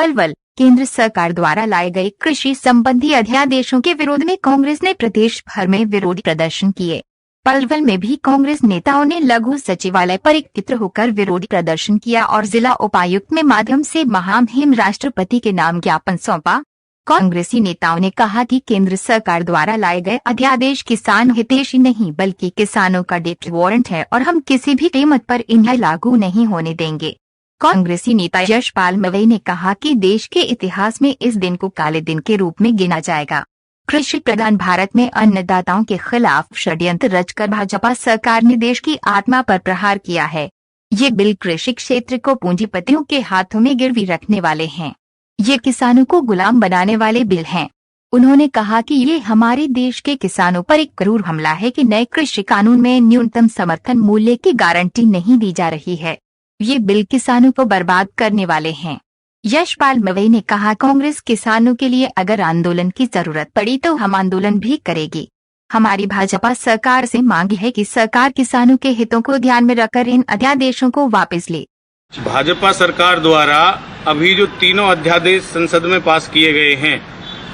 पलवल। केंद्र सरकार द्वारा लाए गए कृषि संबंधी अध्यादेशों के विरोध में कांग्रेस ने प्रदेश भर में विरोध प्रदर्शन किए। पलवल में भी कांग्रेस नेताओं ने लघु सचिवालय पर एकत्र होकर विरोध प्रदर्शन किया और जिला उपायुक्त में माध्यम से महामहिम राष्ट्रपति के नाम ज्ञापन सौंपा। कांग्रेसी नेताओं ने कहा कि केंद्र सरकार द्वारा लाए गए अध्यादेश किसान हितैषी नहीं बल्कि किसानों का डेथ वारंट है और हम किसी भी कीमत पर इन्हें लागू नहीं होने देंगे। कांग्रेसी नेता यशपाल मवई ने कहा कि देश के इतिहास में इस दिन को काले दिन के रूप में गिना जाएगा। कृषि प्रधान भारत में अन्नदाताओं के खिलाफ षड्यंत्र रचकर भाजपा सरकार ने देश की आत्मा पर प्रहार किया है। ये बिल कृषि क्षेत्र को पूंजीपतियों के हाथों में गिरवी रखने वाले हैं। ये किसानों को गुलाम बनाने वाले बिल हैं। उन्होंने कहा कि ये हमारे देश के किसानों पर एक क्रूर हमला है कि नए कृषि कानून में न्यूनतम समर्थन मूल्य की गारंटी नहीं दी जा रही है। ये बिल किसानों को बर्बाद करने वाले हैं। यशपाल मवई ने कहा, कांग्रेस किसानों के लिए अगर आंदोलन की जरूरत पड़ी तो हम आंदोलन भी करेगी। हमारी भाजपा सरकार से मांग है कि सरकार किसानों के हितों को ध्यान में रखकर इन अध्यादेशों को वापस ले। भाजपा सरकार द्वारा अभी जो तीनों अध्यादेश संसद में पास किए गए हैं,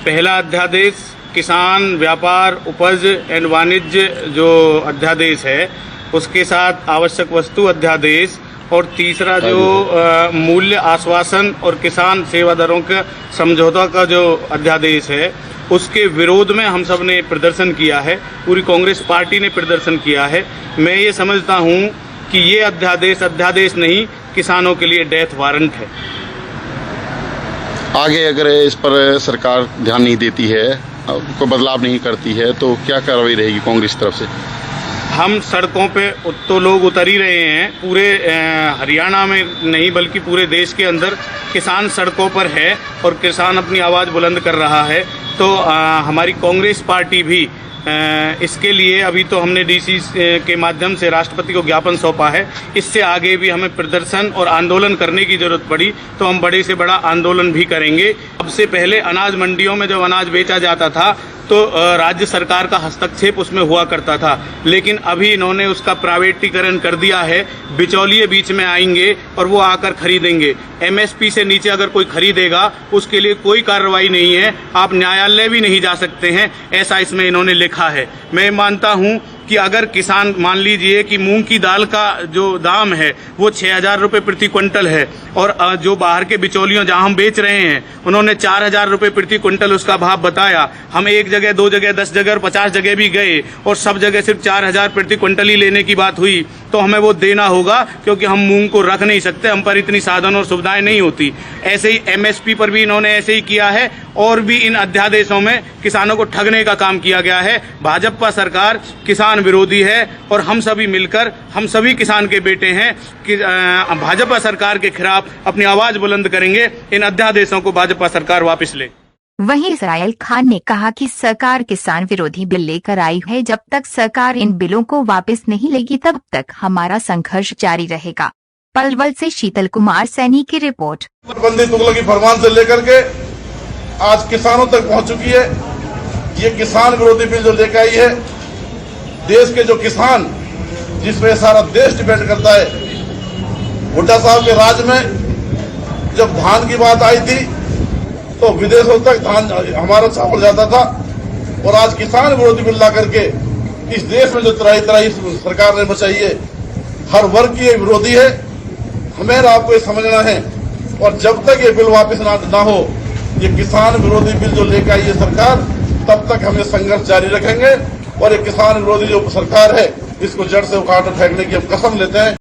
पहला अध्यादेश किसान व्यापार उपज एवं वाणिज्य जो अध्यादेश है, उसके साथ आवश्यक वस्तु अध्यादेश, और तीसरा जो मूल्य आश्वासन और किसान सेवा दरों का समझौता का जो अध्यादेश है, उसके विरोध में हम सब ने प्रदर्शन किया है। पूरी कांग्रेस पार्टी ने प्रदर्शन किया है। मैं ये समझता हूँ कि ये अध्यादेश नहीं, किसानों के लिए डेथ वारंट है। आगे अगर इस पर सरकार ध्यान नहीं देती है, कोई बदलाव नहीं करती है, तो क्या कार्रवाई रहेगी कांग्रेस की तरफ से? हम सड़कों पे तो लोग उतर ही रहे हैं। पूरे हरियाणा में नहीं बल्कि पूरे देश के अंदर किसान सड़कों पर है और किसान अपनी आवाज़ बुलंद कर रहा है। तो हमारी कांग्रेस पार्टी भी इसके लिए अभी तो हमने डीसी के माध्यम से राष्ट्रपति को ज्ञापन सौंपा है। इससे आगे भी हमें प्रदर्शन और आंदोलन करने की जरूरत पड़ी तो हम बड़े से बड़ा आंदोलन भी करेंगे। सबसे पहले अनाज मंडियों में जब अनाज बेचा जाता था तो राज्य सरकार का हस्तक्षेप उसमें हुआ करता था, लेकिन अभी इन्होंने उसका प्राइवेटीकरण कर दिया है। बिचौलिए बीच में आएंगे और वो आकर खरीदेंगे। एमएसपी से नीचे अगर कोई खरीदेगा उसके लिए कोई कार्रवाई नहीं है, आप न्यायालय भी नहीं जा सकते हैं, ऐसा इसमें इन्होंने लिखा है। मैं मानता हूँ कि अगर किसान, मान लीजिए कि मूंग की दाल का जो दाम है वो 6,000 रुपये प्रति क्विंटल है और जो बाहर के बिचौलियों जहां हम बेच रहे हैं उन्होंने 4,000 रुपये प्रति क्विंटल उसका भाव बताया। हम एक जगह, दो जगह, 10 जगह और 50 जगह भी गए और सब जगह सिर्फ 4,000 प्रति क्विंटल ही लेने की बात हुई, तो हमें वो देना होगा क्योंकि हम मूंग को रख नहीं सकते, हम पर इतनी साधन और सुविधाएं नहीं होती। ऐसे ही एमएसपी पर भी इन्होंने ऐसे ही किया है और भी इन अध्यादेशों में किसानों को ठगने का काम किया गया है। भाजपा सरकार किसान विरोधी है और हम सभी मिलकर, हम सभी किसान के बेटे हैं कि भाजपा सरकार के खिलाफ अपनी आवाज बुलंद करेंगे। इन अध्यादेशों को भाजपा सरकार वापस ले। वहीं इसराइल खान ने कहा कि सरकार किसान विरोधी बिल लेकर आई है, जब तक सरकार इन बिलों को वापस नहीं लेगी तब तक हमारा संघर्ष जारी रहेगा। पलवल से शीतल कुमार सैनी की रिपोर्ट। बंदी तुगलकी फरमान से लेकर के आज किसानों तक पहुंच चुकी है। ये किसान विरोधी बिल जो लेकर आई है, देश के जो किसान, जिसमें सारा देश डिपेंड करता है। हुड्डा साहब के राज में जब धान की बात आई थी तो विदेशों तक धान हमारा चावल जाता था, और आज किसान विरोधी बिल ला करके इस देश में जो तराई सरकार ने मचाई है, हर वर्ग की ये विरोधी है। हमें आपको ये समझना है, और जब तक ये बिल वापस ना हो, ये किसान विरोधी बिल जो लेकर आई है सरकार, तब तक हमें संघर्ष जारी रखेंगे और ये किसान विरोधी जो सरकार है इसको जड़ से उखाड़ फेंकने की हम कसम लेते हैं।